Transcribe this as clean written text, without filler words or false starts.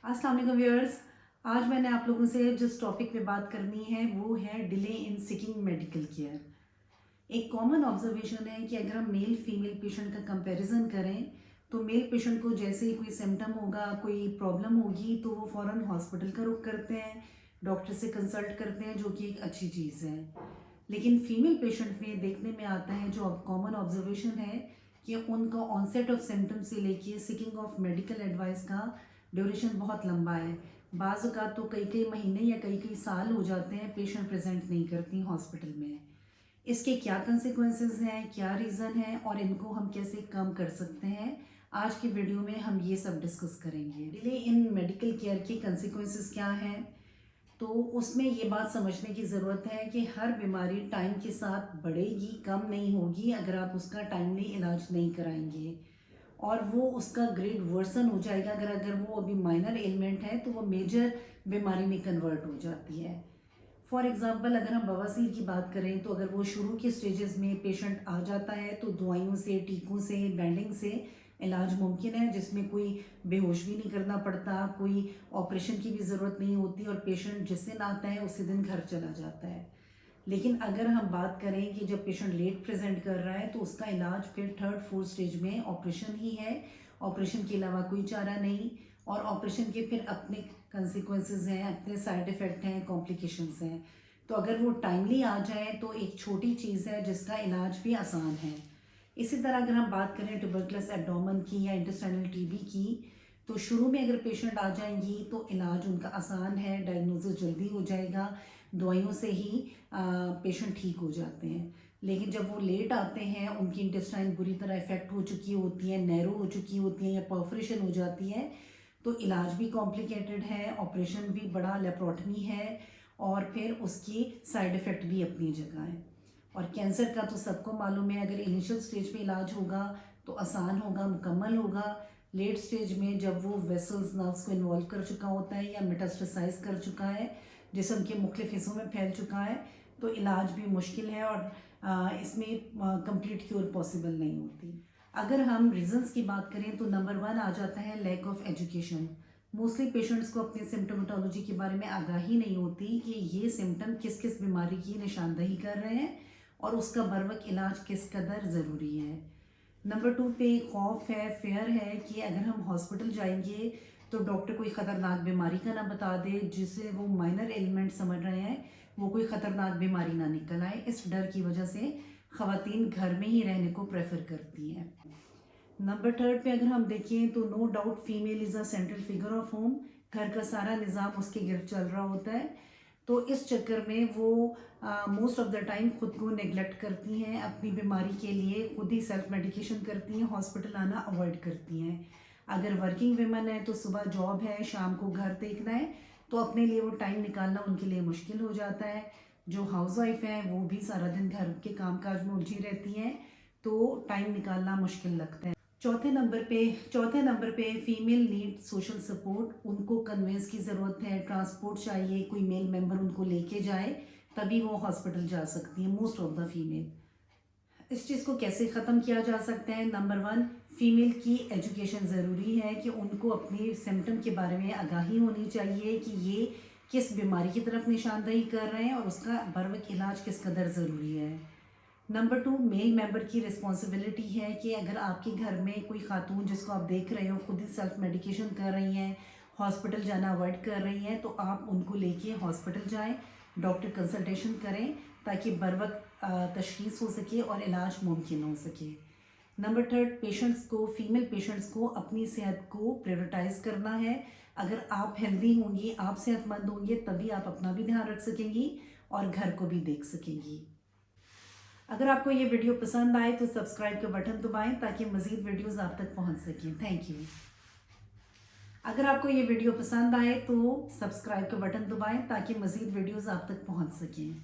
अस्सलाम वालेकुम व्यूअर्स। आज मैंने आप लोगों से जिस टॉपिक पे बात करनी है वो है delay in seeking medical care. एक कॉमन ऑब्जर्वेशन है कि अगर हम मेल फीमेल पेशेंट का कंपैरिजन करें तो मेल पेशेंट को जैसे ही कोई सिम्टम होगा, कोई प्रॉब्लम होगी तो वो फ़ौरन हॉस्पिटल का रुख करते हैं, डॉक्टर से कंसल्ट करते हैं, जो कि एक अच्छी चीज़ है। लेकिन फीमेल पेशेंट में देखने में आता है, जो कॉमन ऑब्जर्वेशन है, कि उनका ऑनसेट ऑफ सिम्टम से लेके सीकिंग ऑफ मेडिकल एडवाइस का ड्यूरेशन बहुत लंबा है। बाज़ औक़ात तो कई कई महीने या कई कई साल हो जाते हैं पेशेंट प्रेजेंट नहीं करती हॉस्पिटल में। इसके क्या कंसिक्वेंसेस हैं, क्या रीज़न है और इनको हम कैसे कम कर सकते हैं, आज की वीडियो में हम ये सब डिस्कस करेंगे। डिले इन मेडिकल केयर के कंसिक्वेंसेस क्या हैं, तो उसमें ये बात समझने की ज़रूरत है कि हर बीमारी टाइम के साथ बढ़ेगी, कम नहीं होगी अगर आप उसका टाइमली इलाज नहीं कराएंगे, और वो उसका ग्रेड वर्सन हो जाएगा। अगर अगर वो अभी माइनर एलिमेंट है तो वो मेजर बीमारी में कन्वर्ट हो जाती है। फॉर एग्ज़ाम्पल, अगर हम बवासीर की बात करें तो अगर वो शुरू के स्टेजेस में पेशेंट आ जाता है तो दवाइयों से, टीकों से, बैंडिंग से इलाज मुमकिन है, जिसमें कोई बेहोश भी नहीं करना पड़ता, कोई ऑपरेशन की भी ज़रूरत नहीं होती और पेशेंट जिस दिन आता है उसी दिन घर चला जाता है। लेकिन अगर हम बात करें कि जब पेशेंट लेट प्रेजेंट कर रहा है तो उसका इलाज फिर थर्ड फोर्थ स्टेज में ऑपरेशन ही है, ऑपरेशन के अलावा कोई चारा नहीं, और ऑपरेशन के फिर अपने कंसिक्वेंसेस हैं, अपने साइड इफ़ेक्ट हैं, कॉम्प्लिकेशंस हैं। तो अगर वो टाइमली आ जाए तो एक छोटी चीज़ है जिसका इलाज भी आसान है। इसी तरह अगर हम बात करें ट्यूबरकुलस एब्डोमेन की या इंटेस्टाइनल टीबी की, तो शुरू में अगर पेशेंट आ जाएंगी तो इलाज उनका आसान है, डायग्नोसिस जल्दी हो जाएगा, दवाइयों से ही पेशेंट ठीक हो जाते हैं। लेकिन जब वो लेट आते हैं, उनकी इंटेस्टाइन बुरी तरह इफ़ेक्ट हो चुकी होती है, नैरो हो चुकी होती है या परफोरेशन हो जाती है, तो इलाज भी कॉम्प्लिकेटेड है, ऑपरेशन भी बड़ा लेप्रोटमी है, और फिर उसकी साइड इफ़ेक्ट भी अपनी जगह है। और कैंसर का तो सबको मालूम है, अगर इनिशियल स्टेज पे इलाज होगा तो आसान होगा, मुकम्मल होगा। लेट स्टेज में जब वो वेसल्स, नर्व्स को इन्वॉल्व कर चुका होता है या मेटास्टेसाइज कर चुका है, जिस्म के मुख्तलिफ हिस्सों में फैल चुका है, तो इलाज भी मुश्किल है और इसमें कंप्लीट क्योर पॉसिबल नहीं होती। अगर हम रीजंस की बात करें तो नंबर वन आ जाता है lack of education. Mostly patients को अपने सिम्टोमेटोलॉजी के बारे में आगाही नहीं होती कि ये सिम्टम किस किस बीमारी की निशानदही कर रहे हैं और उसका बरवक इलाज किस कदर ज़रूरी है। नंबर टू पे खौफ है, फेयर है कि अगर हम हॉस्पिटल जाएंगे तो डॉक्टर कोई ख़तरनाक बीमारी का ना बता दे, जिसे वो माइनर एलिमेंट समझ रहे हैं, वो कोई ख़तरनाक बीमारी ना निकल आए। इस डर की वजह से ख़वातीन घर में ही रहने को प्रेफर करती हैं। नंबर थर्ड पे अगर हम देखें तो no doubt female is a central figure of home. घर का सारा निज़ाम उसके गिर्द चल रहा होता है, तो इस चक्कर में वो मोस्ट ऑफ द टाइम खुद को नेग्लेक्ट करती हैं, अपनी बीमारी के लिए खुद ही सेल्फ मेडिकेशन करती हैं, हॉस्पिटल आना अवॉइड करती हैं। अगर वर्किंग वेमन है तो सुबह जॉब है, शाम को घर देखना है, तो अपने लिए वो टाइम निकालना उनके लिए मुश्किल हो जाता है। जो हाउस वाइफ हैं वो भी सारा दिन घर के कामकाज में उलझी रहती हैं, तो टाइम निकालना मुश्किल लगता है। चौथे नंबर पे फीमेल नीड सोशल सपोर्ट। उनको कन्वेंस की ज़रूरत है, ट्रांसपोर्ट चाहिए, कोई मेल मेंबर उनको लेके जाए, तभी वो हॉस्पिटल जा सकती हैं, मोस्ट ऑफ द फीमेल। इस चीज़ को कैसे ख़त्म किया जा सकता है? नंबर वन, फीमेल की एजुकेशन ज़रूरी है कि उनको अपने सिम्टम के बारे में आगाही होनी चाहिए कि ये किस बीमारी की तरफ निशानदही कर रहे हैं और उसका बरवक इलाज किस कदर ज़रूरी है। नंबर टू, मेल मेंबर की रिस्पॉन्सिबिलिटी है कि अगर आपके घर में कोई खातून जिसको आप देख रहे हो खुद ही सेल्फ मेडिकेशन कर रही हैं, हॉस्पिटल जाना अवॉइड कर रही हैं, तो आप उनको लेके हॉस्पिटल जाएं, डॉक्टर कंसल्टेशन करें, ताकि बरवक्त तशखीस हो सके और इलाज मुमकिन हो सके। नंबर थर्ड, पेशेंट्स को, फीमेल पेशेंट्स को अपनी सेहत को प्रायोरिटाइज़ करना है। अगर आप हेल्दी होंगी, आप सेहतमंद होंगे, तभी आप अपना भी ध्यान रख सकेंगी और घर को भी देख सकेंगी। अगर आपको ये वीडियो पसंद आए तो सब्सक्राइब का बटन दबाएं ताकि मज़ीद वीडियोस आप तक पहुंच सकें। Thank you. अगर आपको ये वीडियो पसंद आए तो सब्सक्राइब का बटन दबाएं ताकि मज़ीद वीडियोस आप तक पहुंच सकें।